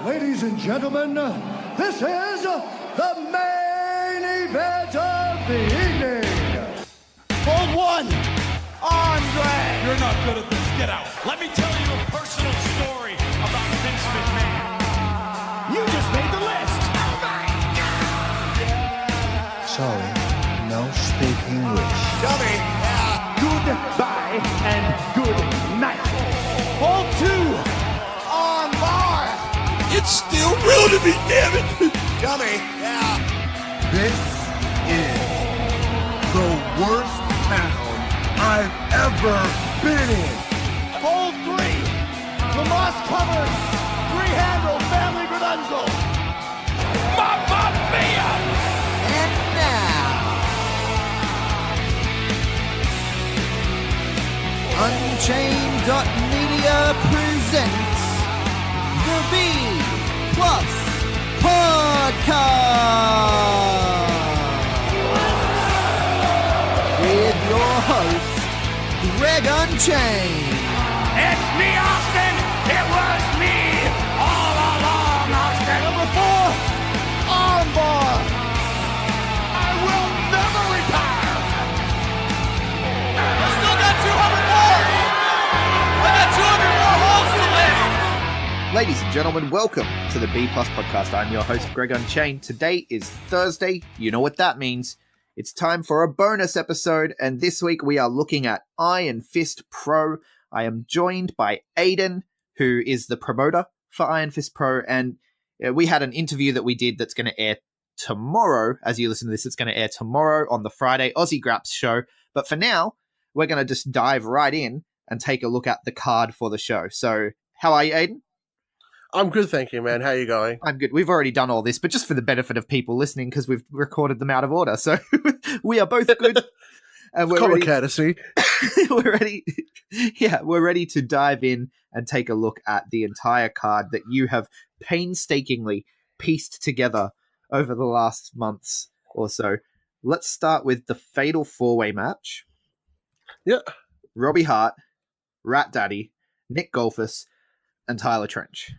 Ladies and gentlemen, this is the main event of the evening. Hold one, Andre. You're not good at this. Get out. Let me tell you a personal story about Vince McMahon. You just made the list. Oh my God! Sorry, no speak English. Dummy. Goodbye and good night. Hold two, on bar. It's still real to me, damn it! Dummy. This is the worst town I've ever been in. Hold three, Lamas covered, three-handle family gradunzel. Mamma mia! And now, Unchained.media presents the B Plus Podcast with your host, Greg Unchained. It's me, Austin! It was me all along, Austin! Number 4, armbar. I will never retire! I still got 200 more. I got 200 more holes to list. Ladies and gentlemen, welcome to the B Plus Podcast. I'm your host, Greg Unchained. Today is Thursday. You know what that means. It's time for a bonus episode, and this week we are looking at Iron Fist Pro. I am joined by Ayden, who is the promoter for Iron Fist Pro, and we had an interview that we did that's going to air tomorrow. As you listen to this, it's going to air tomorrow on the Friday Aussie Grapps show. But for now, we're going to just dive right in and take a look at the card for the show. So, how are you, Ayden? I'm good, thank you, man. How you going? I'm good. We've already done all this, but just for the benefit of people listening, because we've recorded them out of order. So we are both good. And we're Common ready. courtesy. We're ready. Yeah, we're ready to dive in and take a look at the entire card that you have painstakingly pieced together over the last months or so. Let's start with the Fatal 4-Way match. Yeah. Robby Hart, Rat Daddy, Nick Golfis, and Tyler Trench.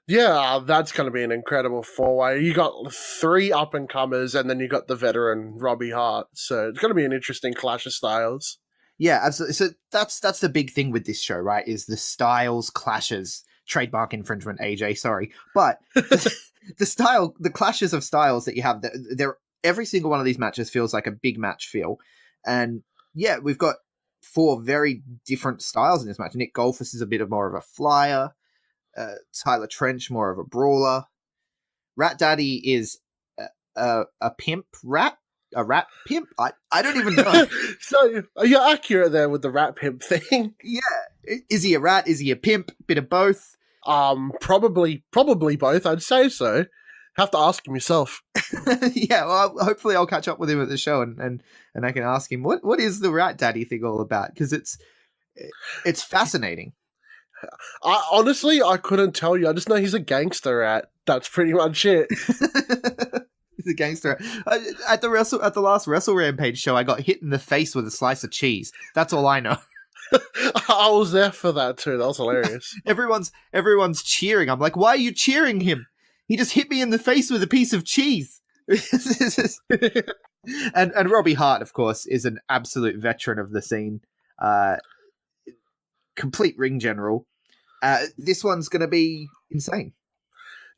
Yeah, that's going to be an incredible four-way. You got 3 up-and-comers, and then you got the veteran Robby Hart. So it's going to be an interesting clash of styles. Yeah, absolutely. So that's the big thing with this show, right? Is the styles clashes. Trademark infringement, AJ. Sorry, but the clashes of styles that you have. They're every single one of these matches feels like a big match feel, and yeah, we've got 4 very different styles in this match. Nick Golfis is a bit more of a flyer. Tyler Trench more of a brawler. Rat Daddy is a pimp rat. A rat pimp? I don't even know. So you're accurate there with the rat pimp thing. Yeah. Is he a rat? Is he a pimp? Bit of both? Probably both. I'd say so. Have to ask him yourself. Yeah, well, hopefully I'll catch up with him at the show and I can ask him what is the Rat Daddy thing all about, because it's fascinating. Honestly, I couldn't tell you. I just know he's a gangster rat. That's pretty much it. He's a gangster. At the last Wrestle Rampage show, I got hit in the face with a slice of cheese. That's all I know. I was there for that too. That was hilarious. Everyone's cheering. I'm like, why are you cheering him? He just hit me in the face with a piece of cheese. and Robby Hart, of course, is an absolute veteran of the scene. Complete ring general. This one's going to be insane.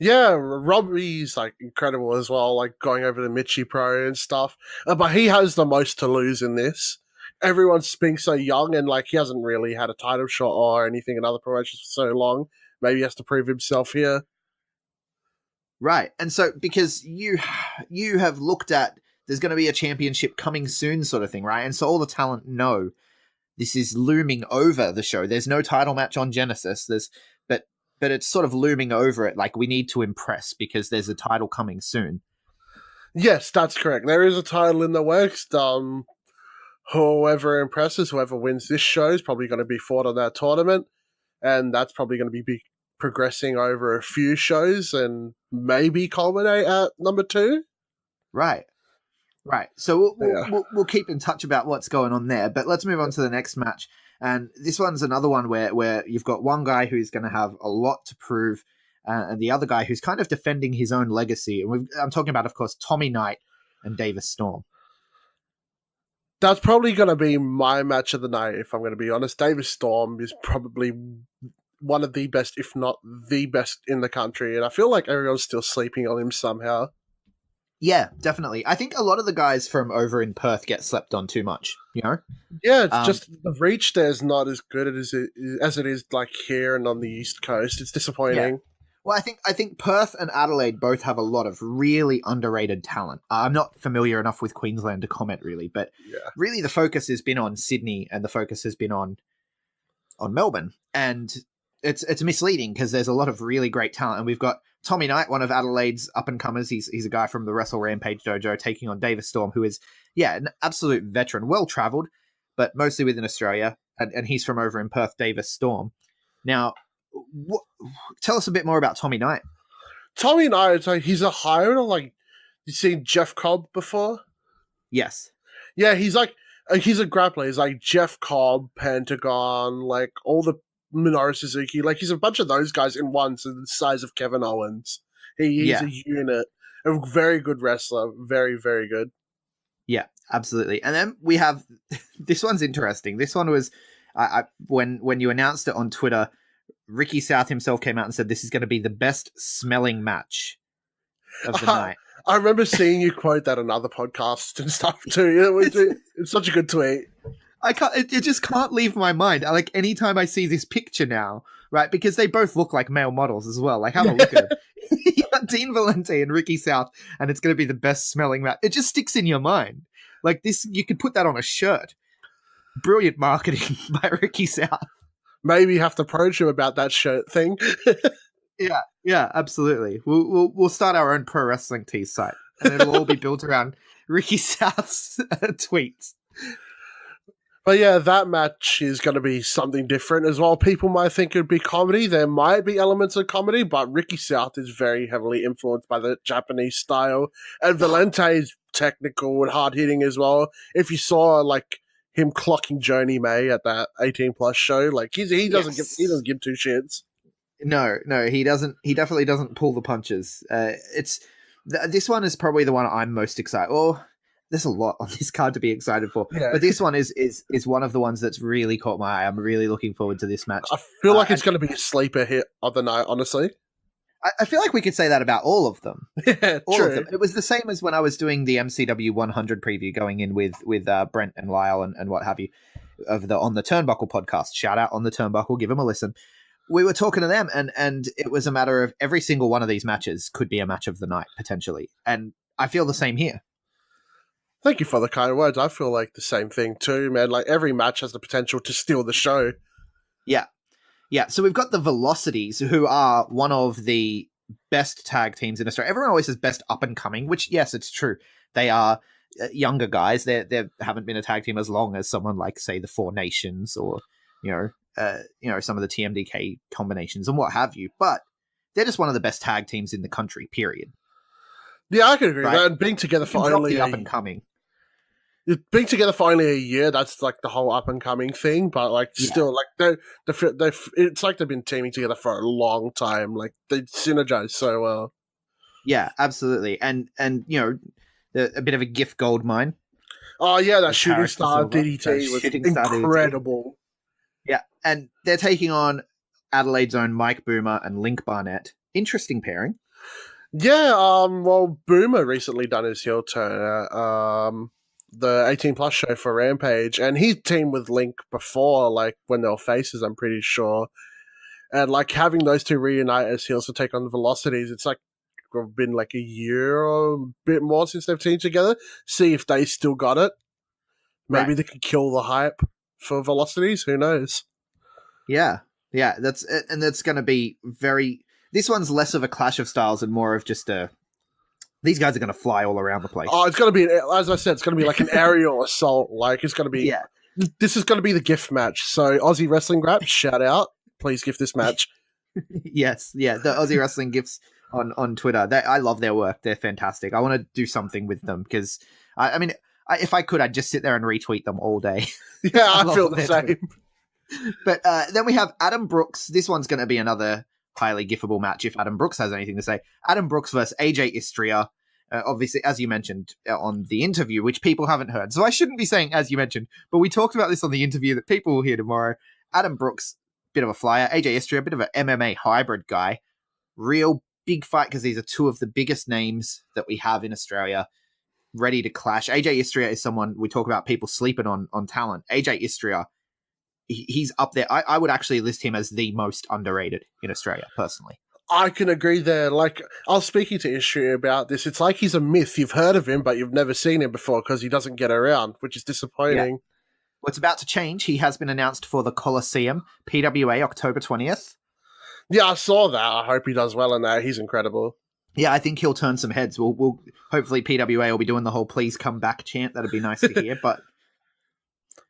Yeah, Robby's like incredible as well, like going over the Mitchie Pro and stuff. But he has the most to lose in this. Everyone's being so young, and like he hasn't really had a title shot or anything in other promotions for so long. Maybe he has to prove himself here. Right. And so because you have looked at there's going to be a championship coming soon sort of thing, right? And so all the talent know this is looming over the show. There's no title match on Genesis. But it's sort of looming over it. Like, we need to impress because there's a title coming soon. Yes, that's correct. There is a title in the works. Whoever impresses, whoever wins this show is probably going to be fought on that tournament. And that's probably going to be progressing over a few shows and maybe culminate at number 2. Right. So we'll keep in touch about what's going on there. But let's move on to the next match. And this one's another one where you've got one guy who's going to have a lot to prove, and the other guy who's kind of defending his own legacy. And I'm talking about, of course, Tommy Knight and Davis Storm. That's probably going to be my match of the night, if I'm going to be honest. Davis Storm is probably one of the best, if not the best in the country, and I feel like everyone's still sleeping on him somehow. Yeah, definitely. I think a lot of the guys from over in Perth get slept on too much, you know? Yeah, it's just the reach there is not as good as it is like here and on the East Coast. It's disappointing. Yeah. Well, I think Perth and Adelaide both have a lot of really underrated talent. I'm not familiar enough with Queensland to comment really, but really the focus has been on Sydney and the focus has been on Melbourne. And it's misleading because there's a lot of really great talent. And we've got Tommy Knight, one of Adelaide's up-and-comers. He's a guy from the Wrestle Rampage dojo taking on Davis Storm, who is, an absolute veteran, well-travelled, but mostly within Australia. And he's from over in Perth, Davis Storm. Now, tell us a bit more about Tommy Knight. Tommy Knight, he's a hire. Like, you seen Jeff Cobb before? Yes. Yeah, he's a grappler. He's like Jeff Cobb, Pentagon, like all the Minoru Suzuki. Like, he's a bunch of those guys in one, so the size of Kevin Owens. He's a unit. A very good wrestler. Very, very good. Yeah, absolutely. And then we have, this one's interesting. This one was, when you announced it on Twitter, Ricky South himself came out and said this is going to be the best smelling match of the night. I remember seeing you quote that on other podcasts and stuff too. It's such a good tweet. It just can't leave my mind. Like, anytime I see this picture now, right, because they both look like male models as well. Like, have a look at them. You got Dean Valente and Ricky South, and it's going to be the best smelling match. It just sticks in your mind. Like, this, you could put that on a shirt. Brilliant marketing by Ricky South. Maybe you have to approach him about that shirt thing. Yeah, absolutely. We'll start our own pro wrestling tee site, and it'll all be built around Ricky South's tweets. But yeah, that match is going to be something different as well. People might think it would be comedy. There might be elements of comedy, but Ricky South is very heavily influenced by the Japanese style, and Valente is technical and hard hitting as well. If you saw like him clocking Joanie May at that 18+ show, like he doesn't give two shits. No, he doesn't. He definitely doesn't pull the punches. This one is probably the one I'm most excited. Well, there's a lot on this card to be excited for, but this one is one of the ones that's really caught my eye. I'm really looking forward to this match. I feel like it's going to be a sleeper hit of the night, honestly. I feel like we could say that about all of them. Yeah, all true. of them. It was the same as when I was doing the MCW 100 preview, going in with Brent and Lyle and what have you, on the Turnbuckle podcast. Shout out On the Turnbuckle, give them a listen. We were talking to them, and it was a matter of every single one of these matches could be a match of the night, potentially. And I feel the same here. Thank you for the kind words. I feel like the same thing too, man. Like, every match has the potential to steal the show. Yeah, so we've got the Velocities, who are one of the best tag teams in Australia. Everyone always says best up-and-coming, which, yes, it's true. They are younger guys. They haven't been a tag team as long as someone like, say, the Four Nations or, some of the TMDK combinations and what have you. But they're just one of the best tag teams in the country, period. Yeah, I can agree. Right? And being together for only up-and-coming. Being together for only a year, that's like the whole up and coming thing. But like, still, like they it's like they've been teaming together for a long time. Like, they synergize so well. Yeah, absolutely. And a bit of a gift gold mine. Oh yeah, that shooting star DDT was incredible. Yeah, and they're taking on Adelaide's own Mike Boomer and Link Barnett. Interesting pairing. Yeah. Well, Boomer recently done his heel turn. The 18+ show for Rampage, and he teamed with Link before, like when they were faces, I'm pretty sure. And like, having those two reunite as heels to take on the Velocities, it's like been like a year or a bit more since they've teamed together. See if they still got it. Maybe they could kill the hype for Velocities. Who knows? Yeah, that's going to be very. This one's less of a clash of styles and more of just a. These guys are going to fly all around the place. Oh, it's going to be, as I said, it's going to be like an aerial assault. Like, it's going to be... Yeah. This is going to be the gift match. So, Aussie Wrestling Grapps, shout out. Please gift this match. Yes, yeah. The Aussie Wrestling gifts on Twitter. I love their work. They're fantastic. I want to do something with them because, if I could, I'd just sit there and retweet them all day. Yeah, I feel the same. But then we have Adam Brooks. This one's going to be another highly giftable match if Adam Brooks has anything to say. Adam Brooks versus AJ Istria. Obviously, as you mentioned on the interview, which people haven't heard. So I shouldn't be saying as you mentioned, but we talked about this on the interview that people will hear tomorrow. Adam Brooks, bit of a flyer. AJ Istria, bit of an MMA hybrid guy. Real big fight because these are two of the biggest names that we have in Australia ready to clash. AJ Istria is someone we talk about people sleeping on talent. AJ Istria, he's up there. I would actually list him as the most underrated in Australia, personally. I can agree there. Like, I was speaking to Istria about this. It's like he's a myth. You've heard of him, but you've never seen him before because he doesn't get around, which is disappointing. Yeah. Well, it's about to change. He has been announced for the Coliseum, PWA, October 20th. Yeah, I saw that. I hope he does well in that. He's incredible. Yeah, I think he'll turn some heads. We'll hopefully PWA will be doing the whole "please come back" chant. That'd be nice to hear. But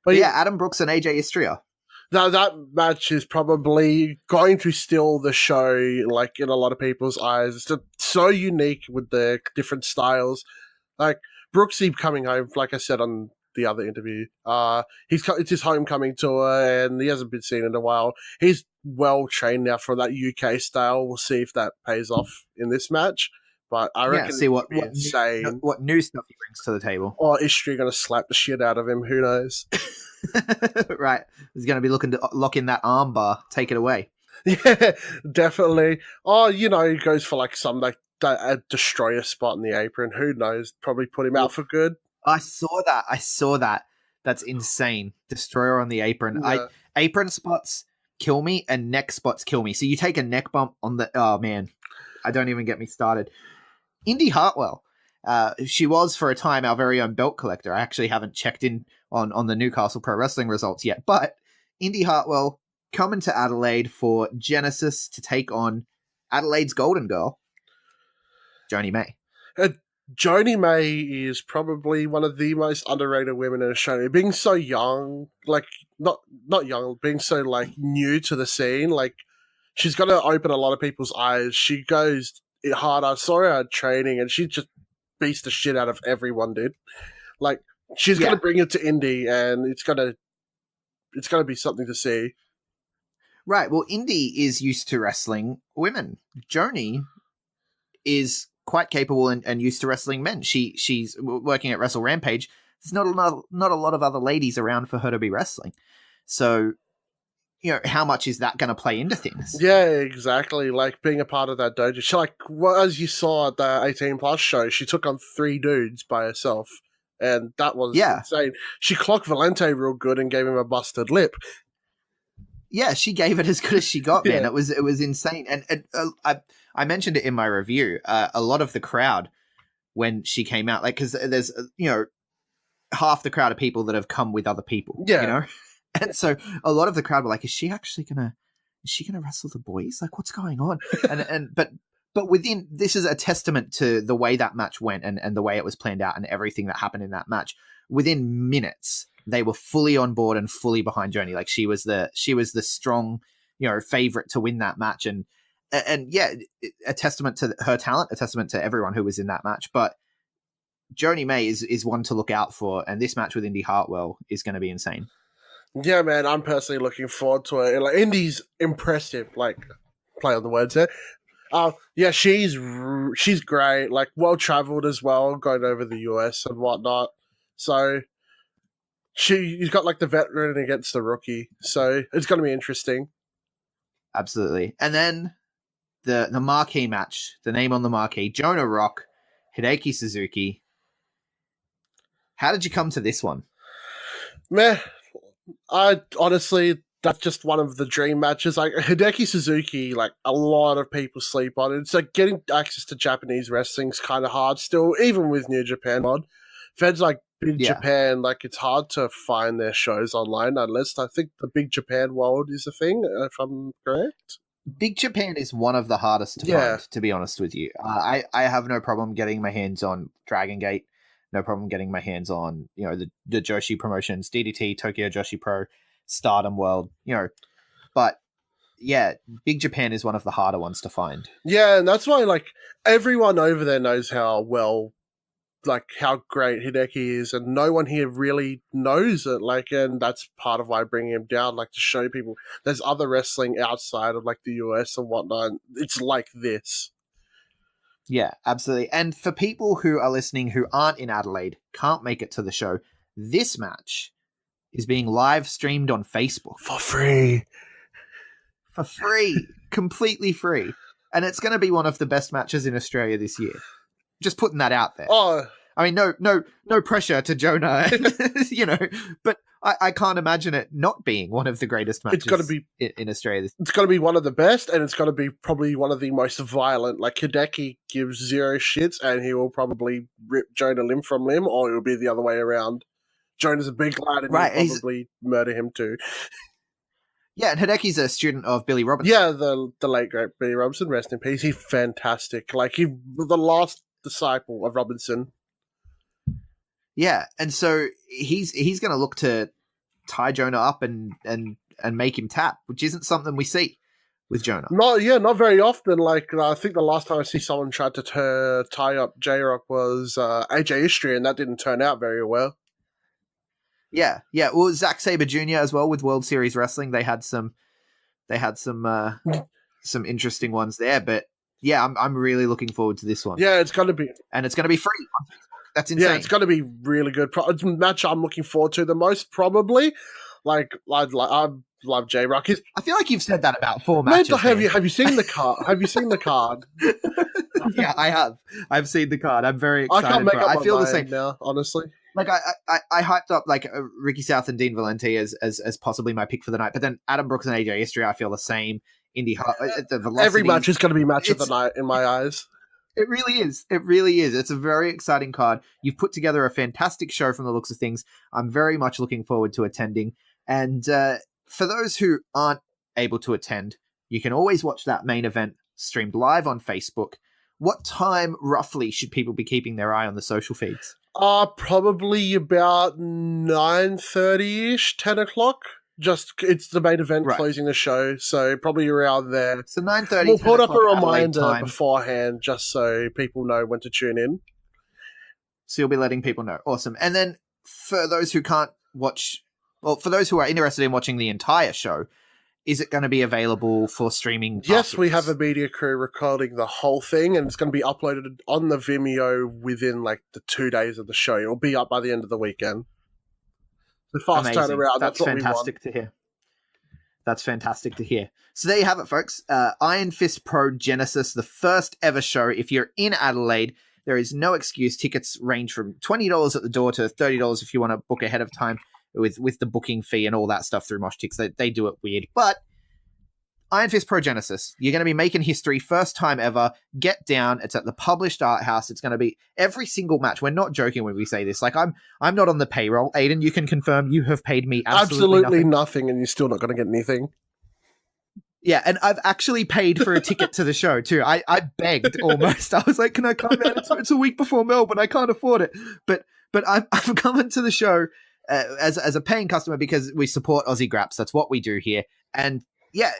yeah, Adam Brooks and AJ Istria. That match is probably going to steal the show, like, in a lot of people's eyes. It's just so unique with the different styles. Like, Brooksy coming home, like I said on the other interview, it's his homecoming tour, and he hasn't been seen in a while. He's well trained now for that UK style. We'll see if that pays off in this match. But I reckon see what new stuff he brings to the table. Or Istria going to slap the shit out of him. Who knows? Right. He's going to be looking to lock in that armbar. Take it away. Yeah, definitely. Oh, he goes for like some a destroyer spot in the apron. Who knows? Probably put him out for good. I saw that. That's insane. Destroyer on the apron. Yeah. Apron spots kill me and neck spots kill me. So you take a neck bump on the... Oh, man. I don't even get me started. Indi Hartwell. She was, for a time, our very own belt collector. I actually haven't checked in on the Newcastle Pro Wrestling results yet. But Indi Hartwell coming to Adelaide for Genesis to take on Adelaide's Golden Girl, Joanie May. Joanie May is probably one of the most underrated women in Australia. Being so young, like, not young, being so, like, new to the scene, like, she's going to open a lot of people's eyes. She goes hard. I saw her training, and she just beats the shit out of everyone, dude. Like, she's going to bring it to Indi, and it's going to be something to see. Right. Well, Indi is used to wrestling women. Joanie is quite capable and used to wrestling men. She's working at Wrestle Rampage. There's not a lot of other ladies around for her to be wrestling. So, how much is that going to play into things? Yeah, exactly. Like, being a part of that dojo. She, like, as you saw at the 18+ show, she took on 3 dudes by herself. And that was insane. She clocked Valente real good and gave him a busted lip. Yeah, she gave it as good as she got, man. It was insane. And I mentioned it in my review. A lot of the crowd, when she came out, like, because there's, half the crowd of people that have come with other people, And so a lot of the crowd were like, is she gonna wrestle the boys? Like, what's going on? But within, this is a testament to the way that match went and the way it was planned out and everything that happened in that match. Within minutes, they were fully on board and fully behind Joanie. Like, she was the strong, favorite to win that match. And yeah, a testament to her talent, a testament to everyone who was in that match. But Joanie May is one to look out for. And this match with Indi Hartwell is going to be insane. Yeah, man, I'm personally looking forward to it. Like, Indi's impressive. Like, play on the words there. Yeah, she's great. Like, well traveled as well, going over the US and whatnot. So you've got like the veteran against the rookie. So it's going to be interesting. Absolutely. And then the marquee match, the name on the marquee, Jonah Rock, Hideki Suzuki. How did you come to this one? Meh. I honestly, that's just one of the dream matches. Like, Hideki Suzuki, like, a lot of people sleep on it. It's like getting access to Japanese wrestling's kind of hard still, even with New Japan mod. Feds like Big Japan, like, it's hard to find their shows online unless I think the Big Japan world is a thing, if I'm correct. Big Japan is one of the hardest to find, to be honest with you. I have no problem getting my hands on Dragon Gate. No problem getting my hands on, the Joshi promotions, DDT, Tokyo Joshi Pro, Stardom World, But, yeah, Big Japan is one of the harder ones to find. Yeah, and that's why, like, everyone over there knows how well like how great Hideki is, and no one here really knows it. Like, and that's part of why I bring him down, like to show people there's other wrestling outside of like the US and whatnot. It's like this. Yeah, absolutely. And for people who are listening who aren't in Adelaide, can't make it to the show, this match is being live streamed on Facebook. For free. For free. Completely free. And it's going to be one of the best matches in Australia this year. Just putting that out there. Oh, I mean, no pressure to Jonah, you know, but I can't imagine it not being one of the greatest matches it's got to be in Australia. It's got to be one of the best, and it's got to be probably one of the most violent. Like, Hideki gives zero shits, and he will probably rip Jonah limb from limb, or it will be the other way around. Jonah's a big lad, and he'll probably murder him too. Yeah, and Hideki's a student of Billy Robinson. Yeah, the late great Billy Robinson, rest in peace. He's fantastic. Like, he the last disciple of Robinson. Yeah, and so he's going to look to tie Jonah up and make him tap, which isn't something we see with Jonah. Not very often. Like, I think the last time I see someone tried to tie up J-Rock was AJ Istria, and that didn't turn out very well. Yeah. Well, Zack Sabre Jr. as well with World Series Wrestling. They had some interesting ones there, but yeah, I'm really looking forward to this one. Yeah, it's going to be, and it's going to be free. That's insane. Yeah, it's going to be really good. It's a match I'm looking forward to the most, probably. Like, I love J-Rock. I feel like you've said that about 4 matches. Have you seen the card? Have you seen the card? Yeah, I have. I've seen the card. I'm very excited. I can't make for up it. my I feel mind the same now, honestly. Like I hyped up like Ricky South and Dean Valente as possibly my pick for the night, but then Adam Brooks and AJ Istria, I feel the same. Indi, the Velocities. Every match is going to be match of the night in my eyes. It really is. It really is. It's a very exciting card. You've put together a fantastic show from the looks of things. I'm very much looking forward to attending. And for those who aren't able to attend, you can always watch that main event streamed live on Facebook. What time roughly should people be keeping their eye on the social feeds? Probably about 9:30ish, 10 o'clock. It's the main event closing the show, so probably around there. So 9:30. We'll put up a reminder beforehand just so people know when to tune in. So you'll be letting people know. Awesome. And then for those who can't watch, well, for those who are interested in watching the entire show, is it going to be available for streaming? Yes, we have a media crew recording the whole thing, and it's going to be uploaded on the Vimeo within like the 2 days of the show. It'll be up by the end of the weekend. The fast turnaround. That's what fantastic we want. to hear. That's fantastic to hear. So there you have it, folks. Iron Fist Pro Genesis, the first ever show. If you're in Adelaide, there is no excuse. Tickets range from $20 at the door to $30 if you want to book ahead of time with the booking fee and all that stuff through MoshTix. They do it weird. But Iron Fist Pro Genesis, you're going to be making history, first time ever. Get down. It's at the Published Art House. It's going to be every single match. We're not joking when we say this. Like, I'm not on the payroll. Ayden, you can confirm you have paid me absolutely nothing, and you're still not going to get anything. Yeah, and I've actually paid for a ticket to the show too. I begged almost. I was like, "Can I come, man? It's a week before Melbourne. I can't afford it." But I've come into the show as a paying customer because we support Aussie Grapps. That's what we do here. And yeah,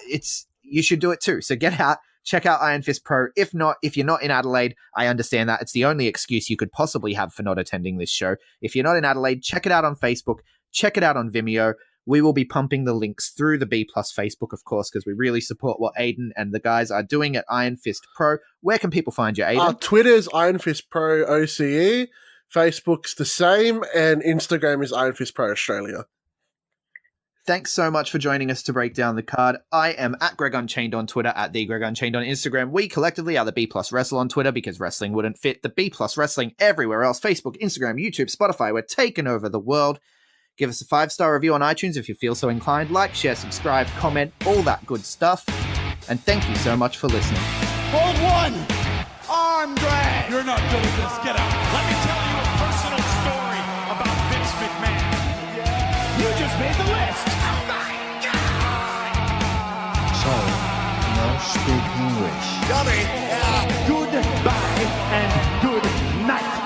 you should do it too. So get out, check out Iron Fist Pro. If you're not in Adelaide, I understand that. It's the only excuse you could possibly have for not attending this show. If you're not in Adelaide, check it out on Facebook. Check it out on Vimeo. We will be pumping the links through the B Plus Facebook, of course, because we really support what Ayden and the guys are doing at Iron Fist Pro. Where can people find you, Ayden? Twitter's Iron Fist Pro OCE, Facebook's the same, and Instagram is Iron Fist Pro Australia. Thanks so much for joining us to break down the card. I am at Greg Unchained on Twitter, at The Greg Unchained on Instagram. We collectively are the B Plus Wrestle on Twitter because wrestling wouldn't fit. The B Plus Wrestling everywhere else. Facebook, Instagram, YouTube, Spotify. We're taking over the world. Give us a 5-star review on iTunes if you feel so inclined. Like, share, subscribe, comment, all that good stuff. And thank you so much for listening. Hold one! Arm drag! You're not doing this. Get out. Let me tell you a personal story about Vince McMahon. You just made the list! Oh my God! So, no speak English. Dummy! Goodbye and good night.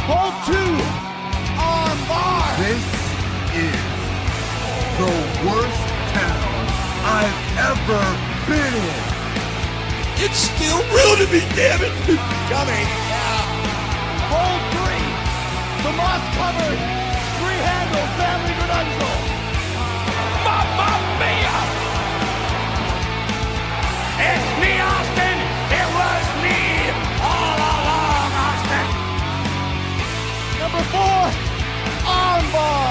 Hold two! Arm bar! This is the worst town I've ever been in. It's still real to me, damn it! Dummy! Hold three! The moss-covered, three-handle family credential. Mamma mia! It's me, Austin! It was me all along, Austin! Number 4, armbar.